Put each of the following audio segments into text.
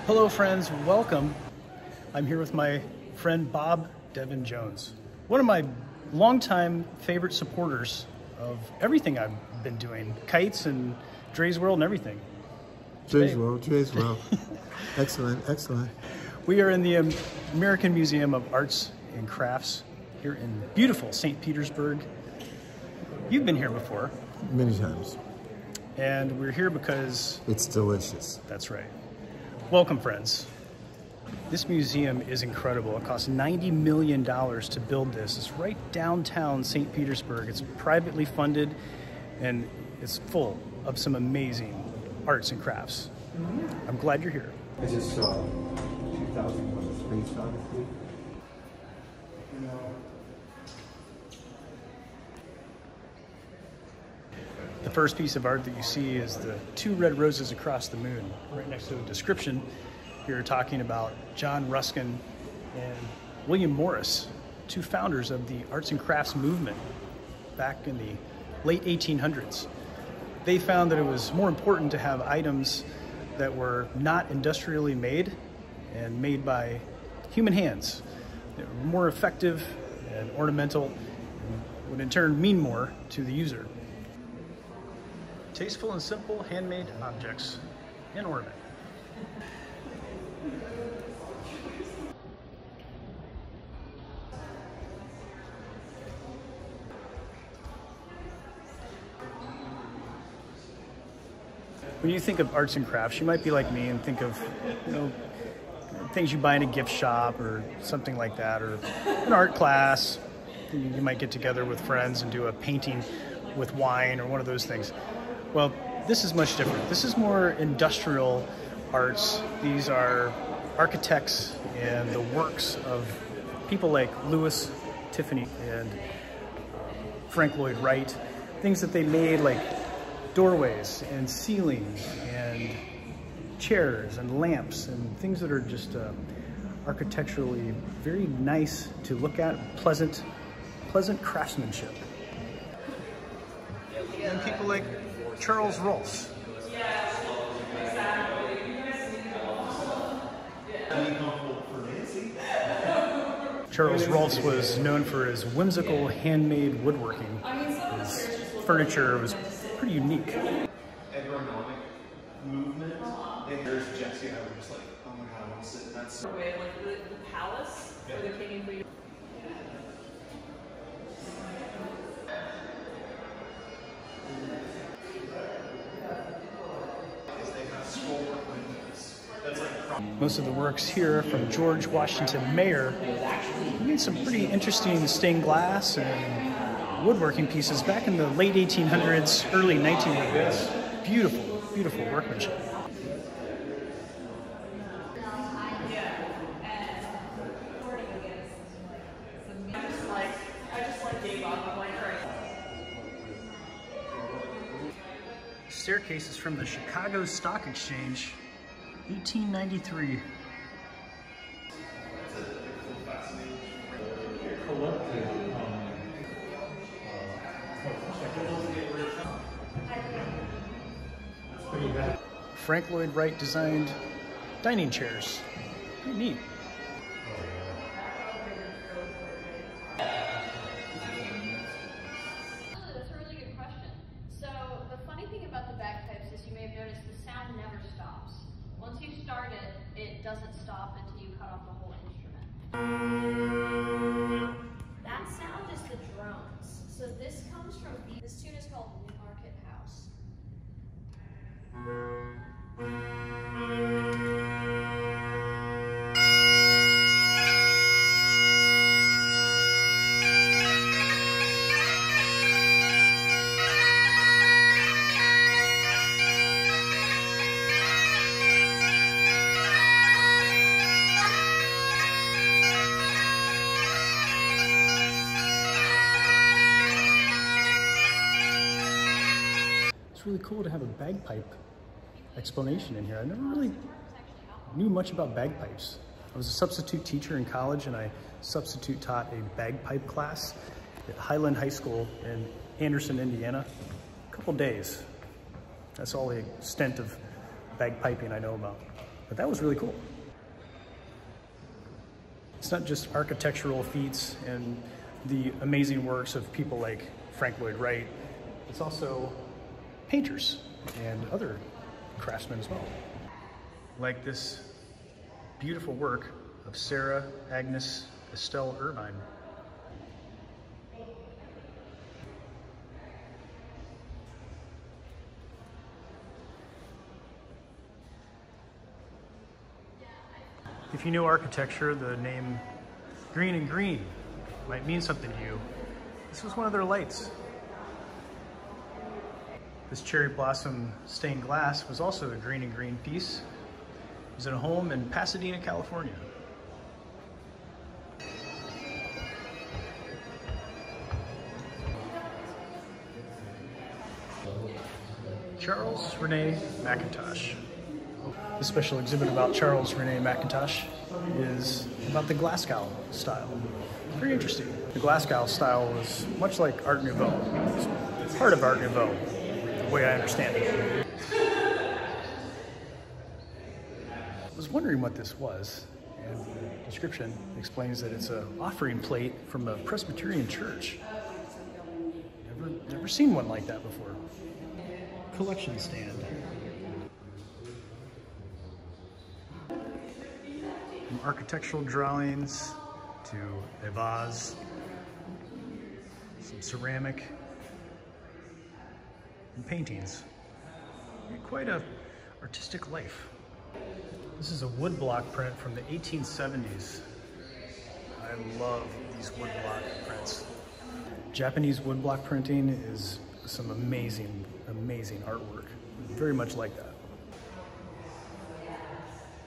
Hello friends, welcome. I'm here with my friend Bob Devin Jones, one of my longtime favorite supporters of everything I've been doing, kites and Dre's World and everything. Dre's World. Excellent, excellent. We are in the American Museum of Arts and Crafts here in beautiful St. Petersburg. You've been here before. Many times. And we're here because... it's delicious. That's right. Welcome, friends. This museum is incredible. It cost $90 million to build this. It's right downtown St. Petersburg. It's privately funded, and it's full of some amazing arts and crafts. I'm glad you're here. I just saw 2001 Space Odyssey. The first piece of art that you see is the two red roses across the moon. Right next to a description, you're talking about John Ruskin and William Morris, two founders of the arts and crafts movement back in the late 1800s. They found that it was more important to have items that were not industrially made and made by human hands. They were more effective and ornamental, and would in turn mean more to the user. Tasteful and simple handmade objects in ornament. When you think of arts and crafts, you might be like me and think of, things you buy in a gift shop or something like that, or an art class. You might get together with friends and do a painting with wine or one of those things. Well, this is much different. This is more industrial arts. These are architects and the works of people like Tiffany and Frank Lloyd Wright. Things that they made like doorways and ceilings and chairs and lamps and things that are just architecturally very nice to look at, pleasant craftsmanship. And people like Charles Rolfe. Charles Rolfe was known for his whimsical handmade woodworking. His furniture was pretty unique. Ergonomic movement. And there's Jesse and I were just like, oh my god, I want to sit in that seat. Like the palace for the king and queen. Most of the works here are from George Washington Mayer. He made some pretty interesting stained glass and woodworking pieces back in the late 1800s, early 1900s. Beautiful, beautiful workmanship. Staircase is from the Chicago Stock Exchange, 1893. Frank Lloyd Wright designed dining chairs. Pretty neat. That's a really good question. So the funny thing about the bagpipes is you may have noticed the sound never stops. Once you start it, it doesn't stop until you cut off the whole instrument. That sound is the drones. So this comes from, this tune is called Market House. It's really cool to have a bagpipe explanation in here. I never really knew much about bagpipes. I was a substitute teacher in college, and I substitute taught a bagpipe class at Highland High School in Anderson, Indiana. A couple days. That's all the extent of bagpiping I know about. But that was really cool. It's not just architectural feats and the amazing works of people like Frank Lloyd Wright. It's also painters and other craftsmen as well. Like this beautiful work of Sarah Agnes Estelle Irvine. If you know architecture, the name Green and Green might mean something to you. This was one of their lights. This cherry blossom stained glass was also a Green and Green piece. It was in a home in Pasadena, California. Charles Rennie Macintosh. The special exhibit about Charles Rennie Macintosh is about the Glasgow style. Very interesting. The Glasgow style was much like Art Nouveau. It's part of Art Nouveau, the way I understand it. I was wondering what this was, and the description explains that it's an offering plate from a Presbyterian church. Never seen one like that before. Collection stand. From architectural drawings to a vase, some ceramic, and paintings. Quite an artistic life. This is a woodblock print from the 1870s. I love these woodblock prints. Japanese woodblock printing is some amazing, amazing artwork. Very much like that.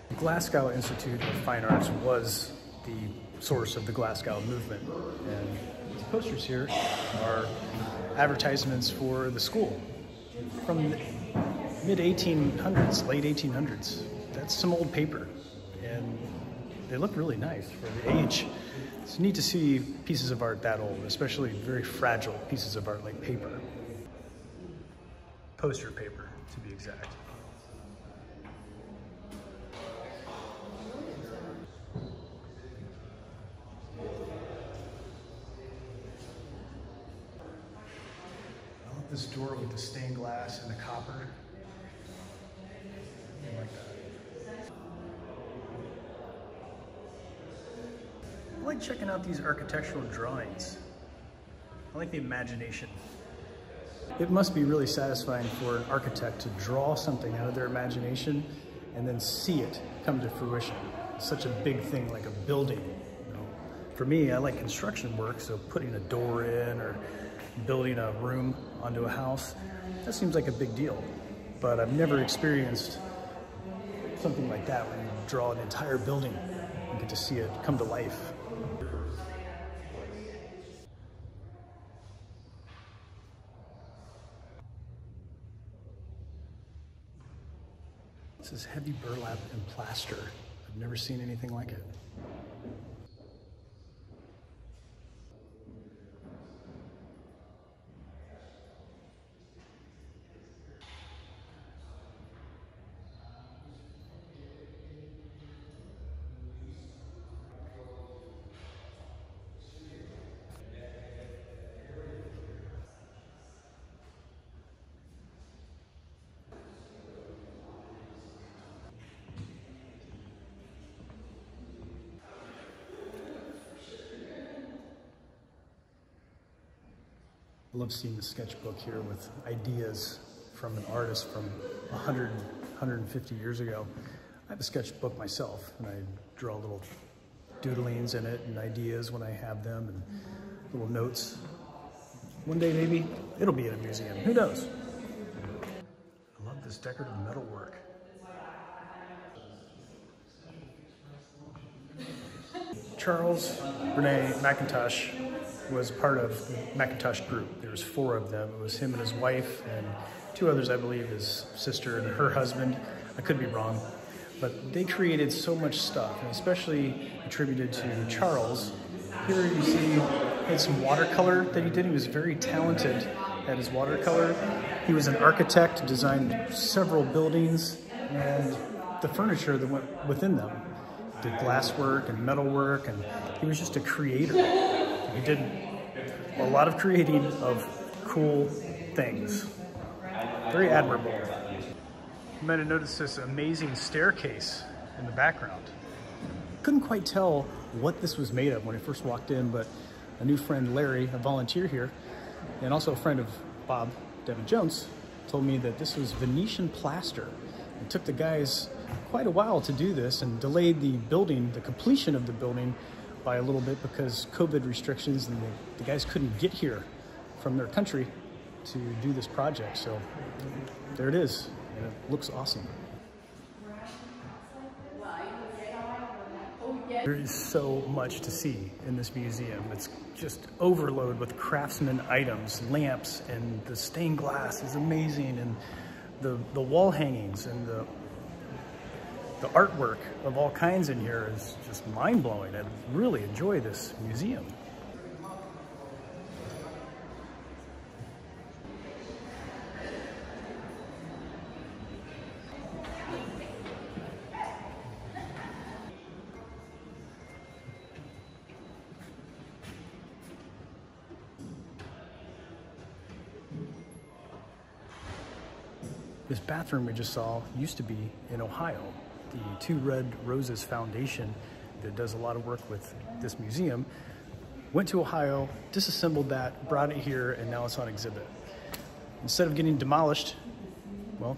The Glasgow Institute of Fine Arts was the source of the Glasgow movement. And these posters here are advertisements for the school from the mid-1800s, late 1800s. That's some old paper, and they look really nice for the age. It's neat to see pieces of art that old, especially very fragile pieces of art like paper. Poster paper, to be exact. I love this door with the stained glass and the copper. I like that. I like checking out these architectural drawings. I like the imagination. It must be really satisfying for an architect to draw something out of their imagination and then see it come to fruition. It's such a big thing, like a building. You know? For me, I like construction work, so putting a door in or building a room onto a house, that seems like a big deal. But I've never experienced something like that where you draw an entire building and get to see it come to life. This is heavy burlap and plaster. I've never seen anything like it. I love seeing the sketchbook here with ideas from an artist from 100, 150 years ago. I have a sketchbook myself, and I draw little doodlings in it and ideas when I have them and little notes. One day maybe it'll be in a museum, who knows? I love this decorative metalwork. Charles Rennie Macintosh was part of the Macintosh group. There was 4 of them. It was him and his wife and 2 others, I believe, his sister and her husband. I could be wrong. but they created so much stuff, and especially attributed to Charles. Here you see he had some watercolor that he did. He was very talented at his watercolor. He was an architect, designed several buildings, and the furniture that went within them. Did glass work and metal work, and he was just a creator. He did a lot of creating of cool things. Very admirable. You might have noticed this amazing staircase in the background. Couldn't quite tell what this was made of when I first walked in, but a new friend, Larry, a volunteer here, and also a friend of Bob, Devin Jones, told me that this was Venetian plaster. It took the guys quite a while to do this and delayed the building, the completion of the building, by a little bit because COVID restrictions, and the guys couldn't get here from their country to do this project. So there it is, and it looks awesome. There is so much to see in this museum. It's just overloaded with craftsman items, lamps, and the stained glass is amazing, and the wall hangings and the artwork of all kinds in here is just mind-blowing. I really enjoy this museum. This bathroom we just saw used to be in Ohio. The Two Red Roses Foundation that does a lot of work with this museum went to Ohio, disassembled that, brought it here, and now it's on exhibit. Instead of getting demolished, well,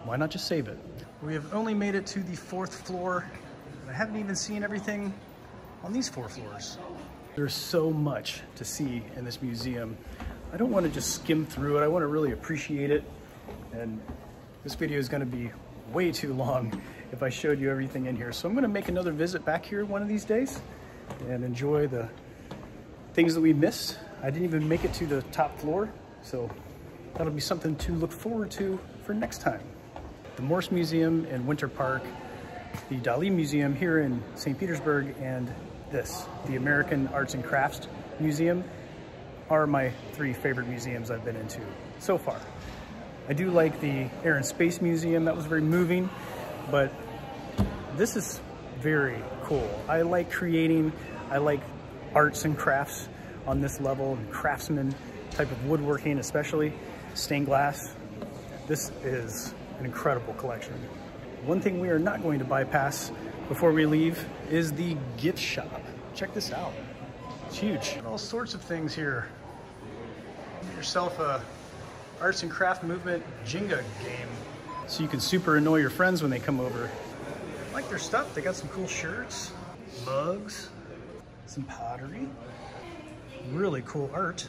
why not just save it? We have only made it to the 4th floor, and I haven't even seen everything on these 4 floors. There's so much to see in this museum. I don't want to just skim through it. I want to really appreciate it. And this video is going to be way too long if I showed you everything in here. So I'm going to make another visit back here one of these days and enjoy the things that we missed. I didn't even make it to the top floor, so that'll be something to look forward to for next time. The Morse Museum in Winter Park, the Dali Museum here in St. Petersburg, and this, the American Arts and Crafts Museum, are my 3 favorite museums I've been into so far. I do like the Air and Space Museum. That was very moving, but this is very cool. I like creating, I like arts and crafts on this level, and craftsman type of woodworking, especially stained glass. This is an incredible collection. One thing we are not going to bypass before we leave is the gift shop. Check this out. It's huge. All sorts of things here. Get yourself a Arts and Craft Movement Jenga game, so you can super annoy your friends when they come over. I like their stuff. They got some cool shirts, mugs, some pottery, really cool art,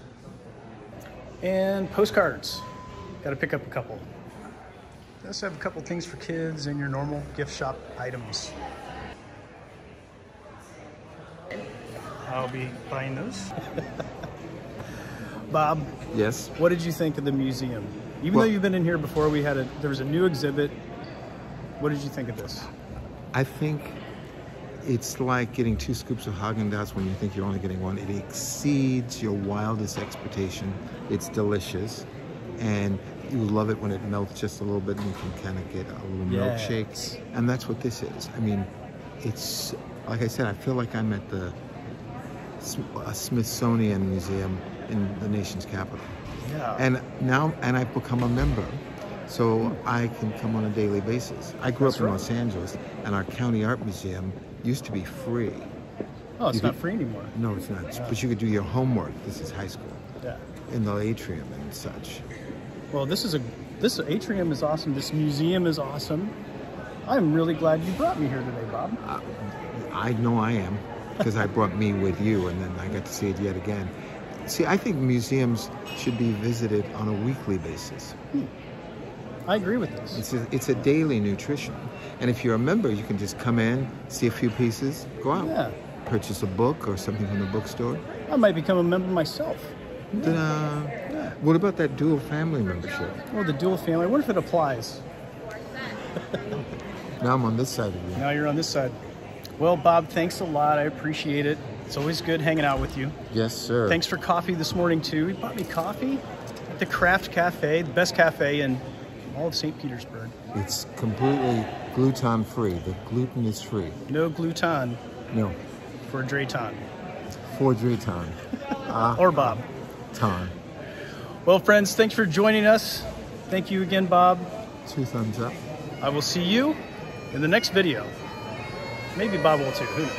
and postcards. Got to pick up a couple. They also have a couple things for kids and your normal gift shop items. I'll be buying those. Bob. Yes? What did you think of the museum? Even though you've been in here before, there was a new exhibit. What did you think of this? I think it's like getting 2 scoops of Haagen-Dazs when you think you're only getting 1. It exceeds your wildest expectation. It's delicious, and you love it when it melts just a little bit and you can kind of get a little milkshake. And that's what this is. I mean, it's, like I said, I feel like I'm at a Smithsonian Museum in the nation's capital. Yeah. And I've become a member, so I can come on a daily basis. I grew up in Los Angeles, and our county art museum used to be free. Oh, it's not free anymore. No, it's not. Yeah. But you could do your homework. This is high school. Yeah. In the atrium and such. Well, this atrium is awesome. This museum is awesome. I'm really glad you brought me here today, Bob. I know I am, because I brought me with you, and then I got to see it yet again. See, I think museums should be visited on a weekly basis. I agree with this. It's a daily nutrition. And if you're a member, you can just come in, see a few pieces, go out. Yeah. Purchase a book or something from the bookstore. I might become a member myself. Yeah. What about that dual family membership? Oh, the dual family. I wonder if it applies. Now I'm on this side of you. Now you're on this side. Well, Bob, thanks a lot. I appreciate it. It's always good hanging out with you. Yes, sir. Thanks for coffee this morning, too. You bought me coffee at the Craft Cafe, the best cafe in all of St. Petersburg. It's completely gluten-free. The gluten is free. No gluten No. for Drayton. For Drayton. Or Bob. Ton. Well, friends, thanks for joining us. Thank you again, Bob. 2 thumbs up. I will see you in the next video. Maybe Bob will too, who knows?